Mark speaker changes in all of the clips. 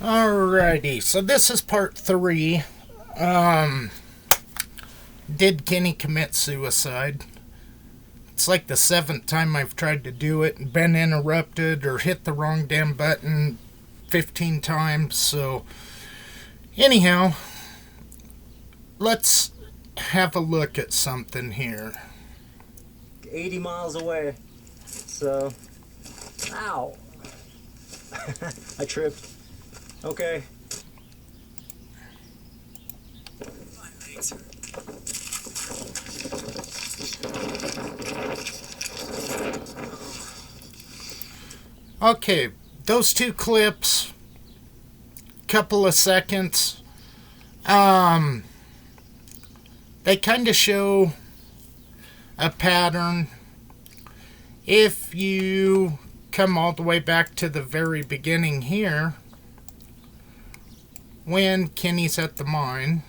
Speaker 1: Alrighty, so this is part 3. Did Kenny commit suicide? It's like the 7th time I've tried to do it and been interrupted or hit the wrong damn button 15 times. So, anyhow, let's have a look at something here.
Speaker 2: 80 miles away. So, ow. I tripped. Okay. My legs hurt.
Speaker 1: Okay, those two clips, couple of seconds, they kind of show a pattern. If you come all the way back to the very beginning here, when Kenny's at the mine,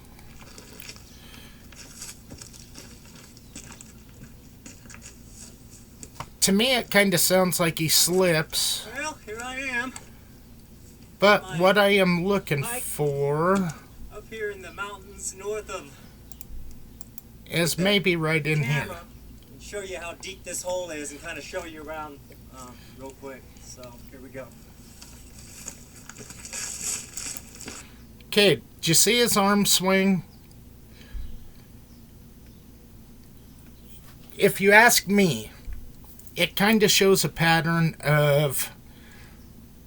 Speaker 1: to me it kind of sounds like he slips.
Speaker 2: Well, here I am.
Speaker 1: But what I am looking for
Speaker 2: up here in the mountains north of
Speaker 1: is maybe right in here.
Speaker 2: And show you how deep this hole is and kind of show you around real quick. So here we go.
Speaker 1: Okay, did you see his arm swing? If you ask me, it kind of shows a pattern of,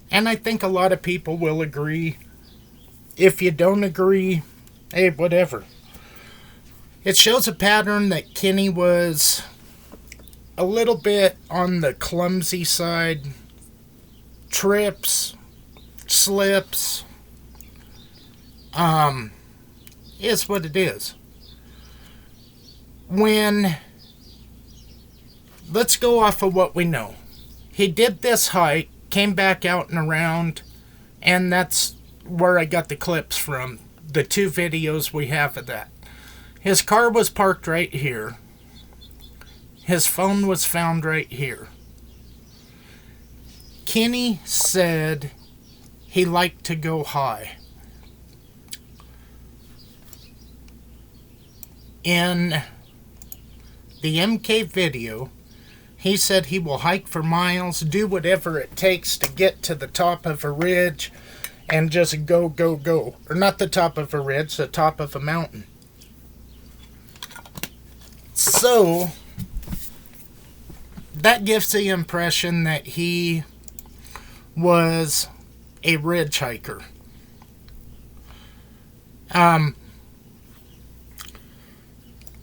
Speaker 1: and I think a lot of people will agree. If you don't agree, hey, whatever. It shows a pattern that Kenny was a little bit on the clumsy side. Trips, slips, is what it is. Let's go off of what we know. He did this hike, came back out and around, and that's where I got the clips from, the 2 videos we have of that. His car was parked right here. His phone was found right here. Kenny said he liked to go high. In the MK video, he said he will hike for miles, do whatever it takes to get to the top of a ridge, and just go, go, go. Or not the top of a ridge, the top of a mountain. So, that gives the impression that he was a ridge hiker.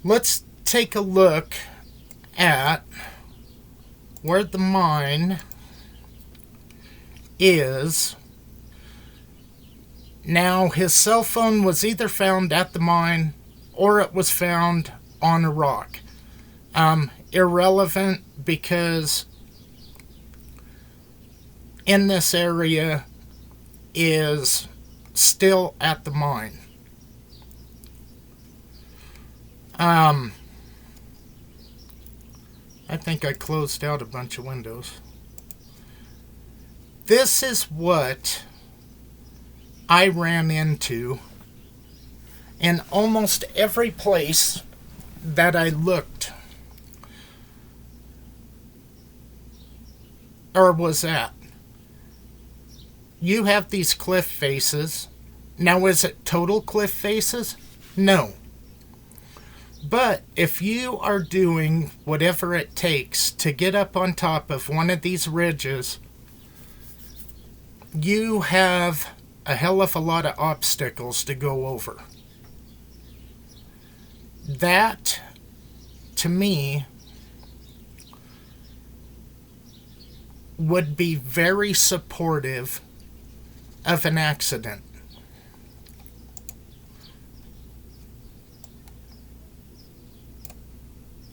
Speaker 1: Let's take a look at where the mine is. Now, his cell phone was either found at the mine or it was found on a rock. Irrelevant, because in this area is still at the mine. I think I closed out a bunch of windows. This is what I ran into in almost every place that I looked or was at. You have these cliff faces. Now, is it total cliff faces? No. But if you are doing whatever it takes to get up on top of one of these ridges, you have a hell of a lot of obstacles to go over. That, to me, would be very supportive of an accident.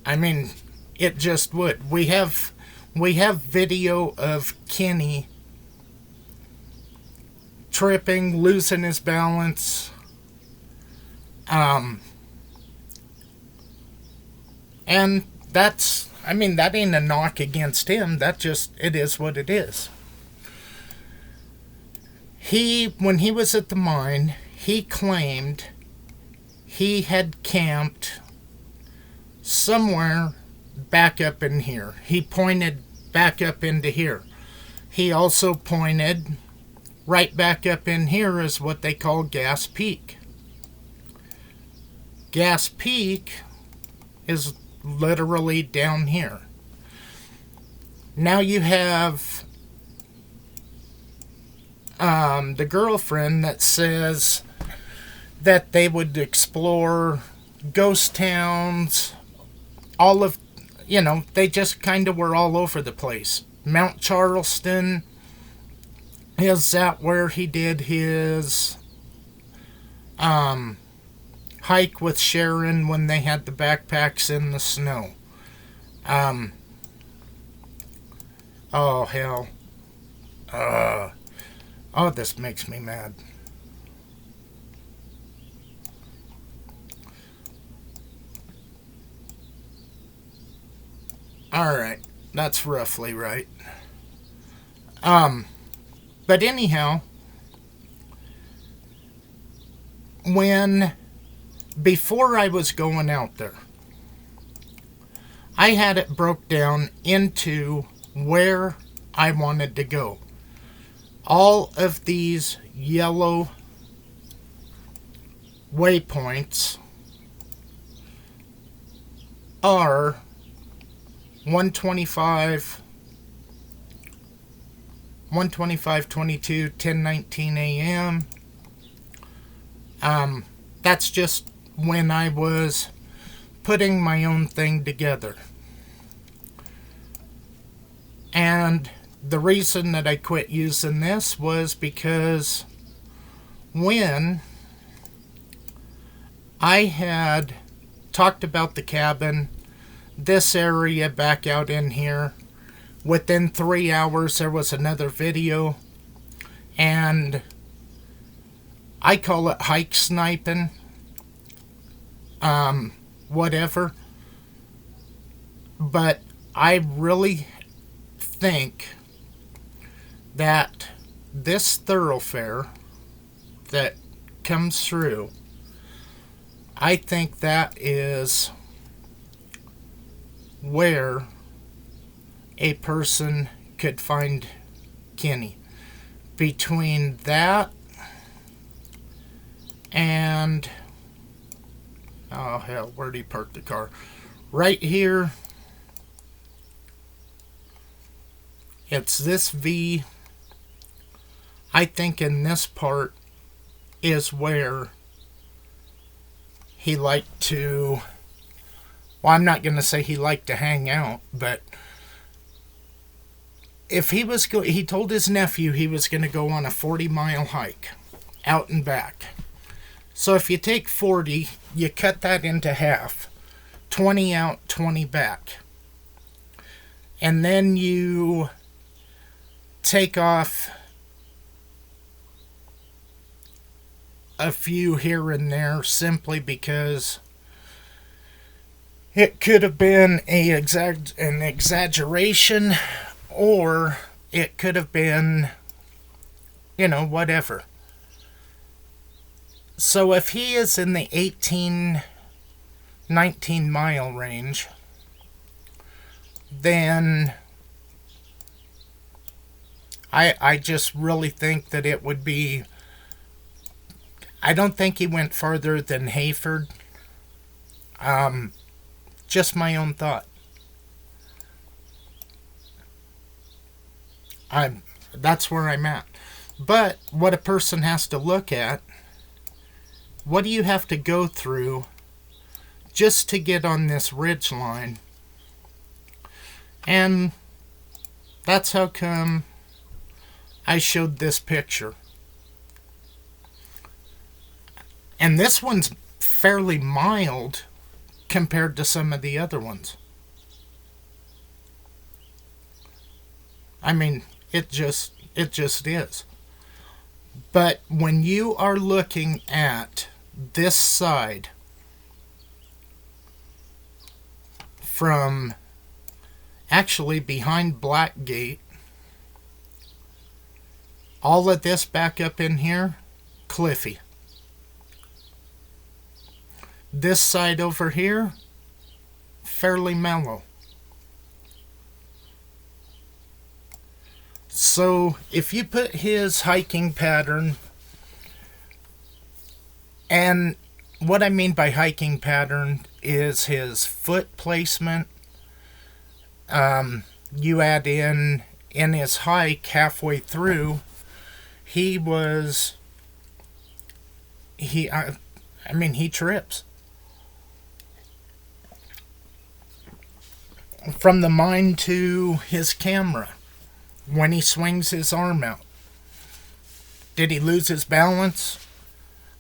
Speaker 1: I mean, it just would. We have video of Kenny tripping, losing his balance. And that's, I mean, that ain't a knock against him. That just, it is what it is. When he was at the mine, he claimed he had camped somewhere back up in here. He pointed back up into here. He also pointed right back up in here is what they call Gas Peak. Gas Peak is literally down here. Now you have the girlfriend that says that they would explore ghost towns, all of, they just kind of were all over the place. Mount Charleston, is that where he did his hike with Sharon when they had the backpacks in the snow? Oh, hell. Oh, this makes me mad. Alright, that's roughly right. But anyhow, before I was going out there, I had it broke down into where I wanted to go. All of these yellow waypoints are 125, 22, 10:19 a.m. That's just when I was putting my own thing together. And the reason that I quit using this was because when I had talked about the cabin, this area back out in here, within 3 hours there was another video, and I call it hike sniping, whatever, but I really think that this thoroughfare that comes through, I think that is where a person could find Kenny. Between that and, oh hell, where'd he park the car? Right here. It's this V. I think in this part is where he liked to, well, I'm not going to say he liked to hang out, but if he was he told his nephew he was going to go on a 40-mile hike out and back. So if you take 40, you cut that into half. 20 out, 20 back. And then you take off a few here and there simply because it could have been an exaggeration, or it could have been, whatever. So if he is in the 19 mile range, then I just really think that it would be, I don't think he went farther than Hayford. Just my own thought. That's where I'm at. But what a person has to look at, what do you have to go through just to get on this ridge line? And that's how come I showed this picture. And this one's fairly mild compared to some of the other ones. I mean, it just is. But when you are looking at this side from actually behind Blackgate All of this back up in here, cliffy. This side over here, fairly mellow. So if you put his hiking pattern, and what I mean by hiking pattern is his foot placement, you add in his hike halfway through, he trips. From the mind to his camera, when he swings his arm out. Did he lose his balance?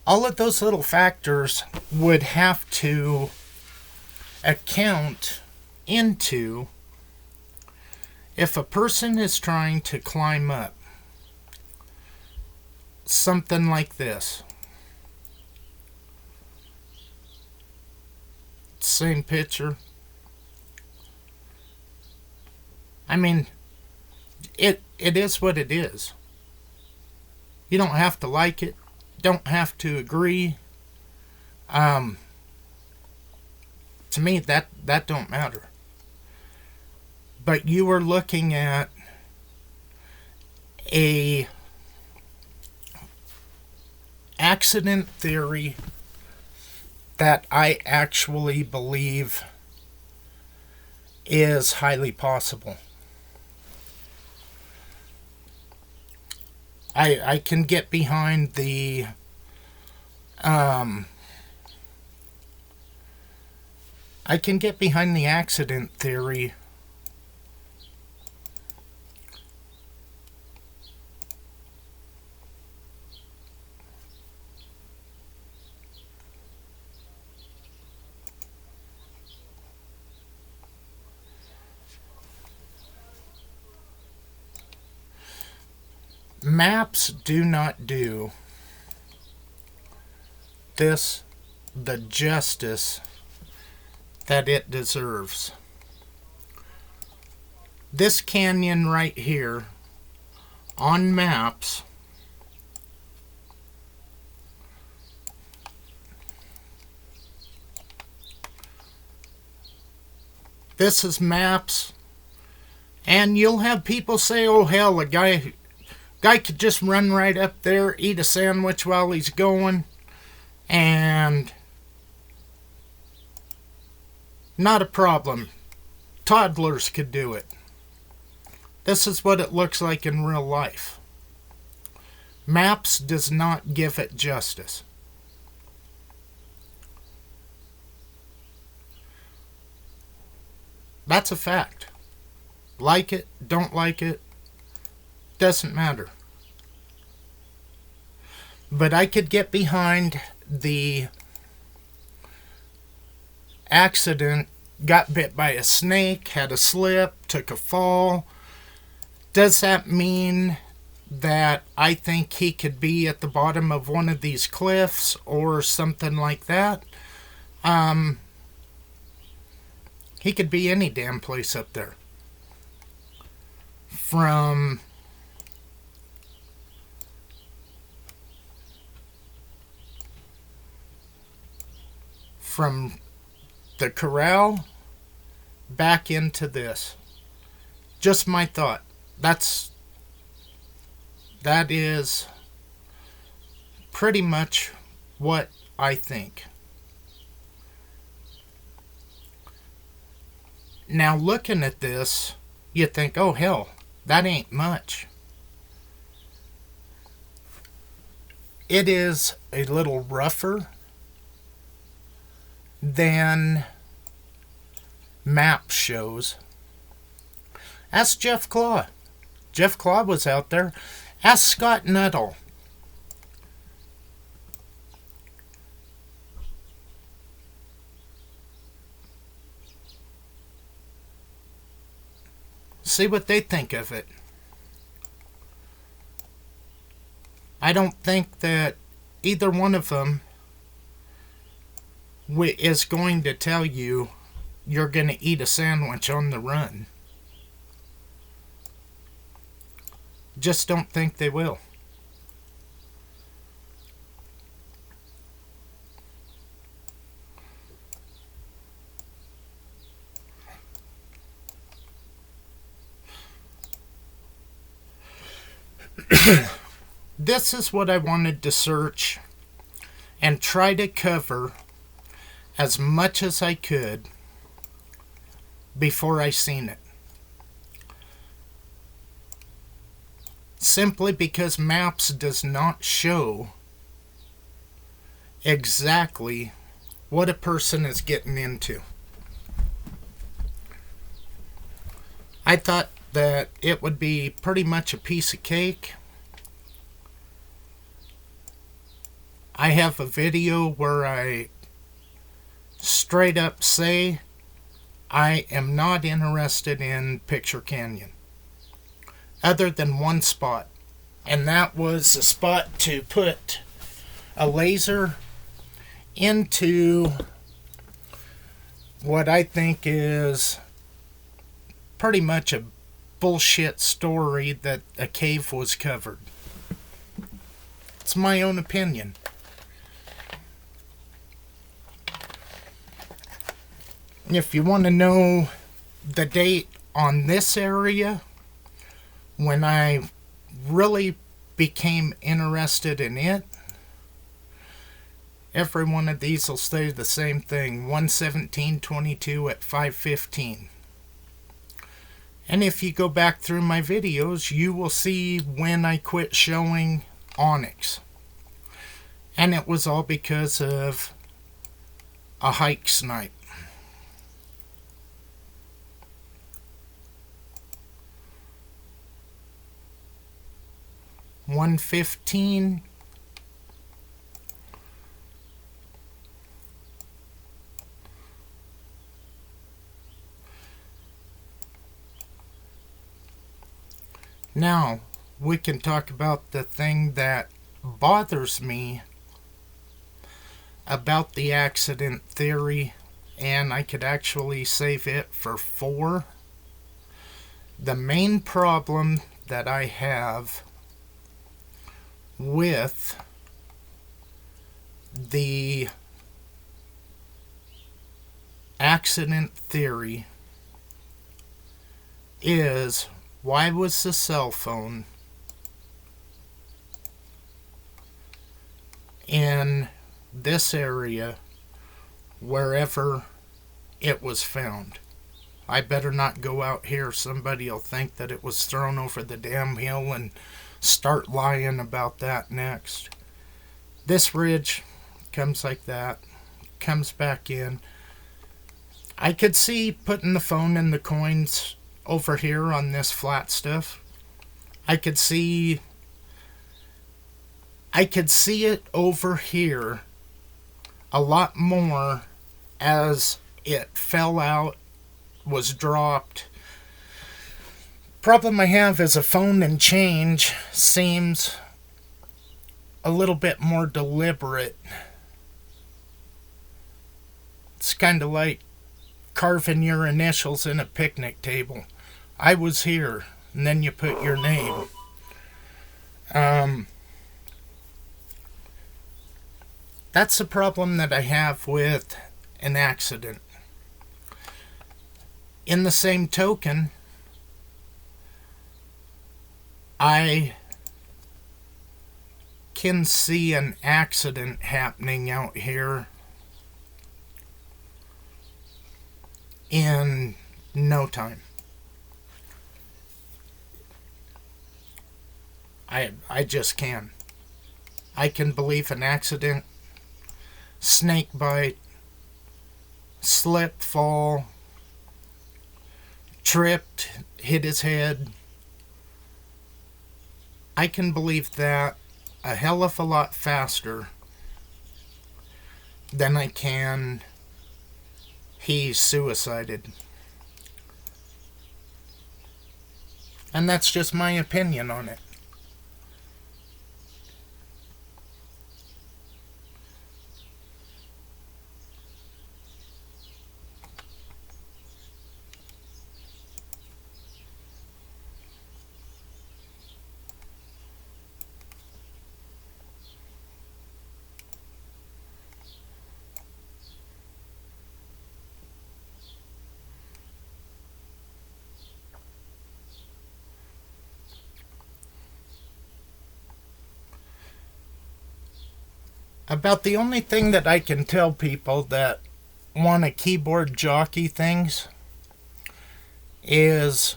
Speaker 1: All of those little factors would have to account into if a person is trying to climb up something like this. Same picture. I mean, it is what it is. You don't have to like it. Don't have to agree. To me, that don't matter. But you are looking at a accident theory that I actually believe is highly possible. I can get behind the accident theory. Maps do not do this the justice that it deserves. This canyon right here on maps this is maps, and you'll have people say, oh hell, a guy could just run right up there, eat a sandwich while he's going, and not a problem. Toddlers could do it. This is what it looks like in real life. Maps does not give it justice. That's a fact. Like it, don't like it, doesn't matter. But I could get behind the accident, got bit by a snake, had a slip, took a fall. Does that mean that I think he could be at the bottom of one of these cliffs or something like that? He could be any damn place up there. From the corral back into this. Just my thought. That is pretty much what I think. Now looking at this, you think, oh hell, that ain't much. It is a little rougher than map shows. Ask Jeff Claw. Jeff Claw was out there. Ask Scott Nuttall. See what they think of it. I don't think that either one of them is going to tell you you're going to eat a sandwich on the run. Just don't think they will. This is what I wanted to search and try to cover as much as I could before I seen it. Simply because Maps does not show exactly what a person is getting into. I thought that it would be pretty much a piece of cake. I have a video where I straight up say I am not interested in Picture Canyon, other than one spot, and that was a spot to put a laser into what I think is pretty much a bullshit story that a cave was covered. It's my own opinion. If you want to know the date on this area, when I really became interested in it, every one of these will say the same thing, 1/17/22 at 5:15. And if you go back through my videos, you will see when I quit showing onyx. And it was all because of a hike snipe. $1.15. Now, we can talk about the thing that bothers me about the accident theory, and I could actually save it for 4. The main problem that I have with the accident theory is, why was the cell phone in this area wherever it was found? I better not go out here. Somebody will think that it was thrown over the damn hill and start lying about that next. This ridge comes like that, comes back in. I could see putting the phone and the coins over here on this flat stuff. I could see it over here a lot more as it fell out, was dropped. Problem I have is a phone and change seems a little bit more deliberate. It's kind of like carving your initials in a picnic table. I was here, and then you put your name. That's the problem that I have with an accident. In the same token, I can see an accident happening out here in no time. I just can. I can believe an accident, snake bite, slip, fall, tripped, hit his head. I can believe that a hell of a lot faster than I can he suicided. And that's just my opinion on it. About the only thing that I can tell people that want to keyboard jockey things is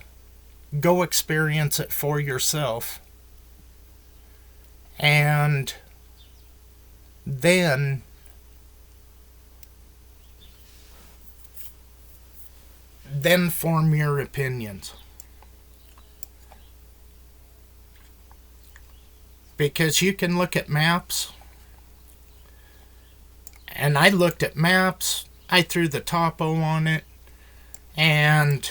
Speaker 1: go experience it for yourself. And then form your opinions. Because you can look at maps, and I looked at maps, I threw the topo on it, and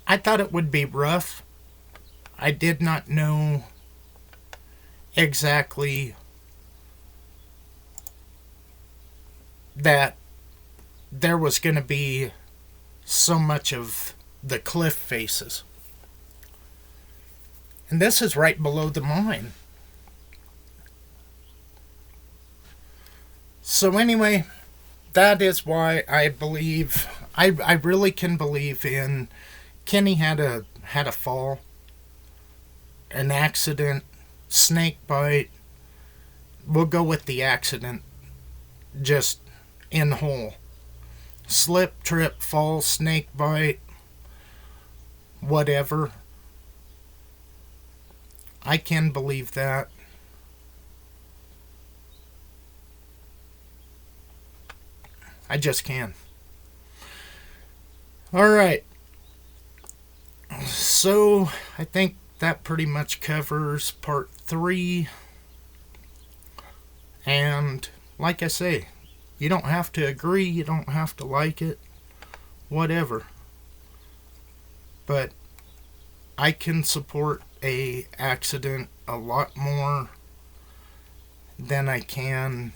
Speaker 1: I thought it would be rough. I did not know exactly that there was going to be so much of the cliff faces. And this is right below the mine. So anyway, that is why I believe, I really can believe in Kenny had a fall, an accident, snake bite. We'll go with the accident, just in whole. Slip, trip, fall, snake bite, whatever. I can believe that. I just can. Alright. So, I think that pretty much covers part 3. And, like I say, you don't have to agree, you don't have to like it, whatever. But I can support a accident a lot more than I can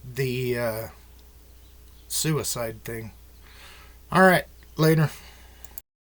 Speaker 1: the suicide thing. Alright, later.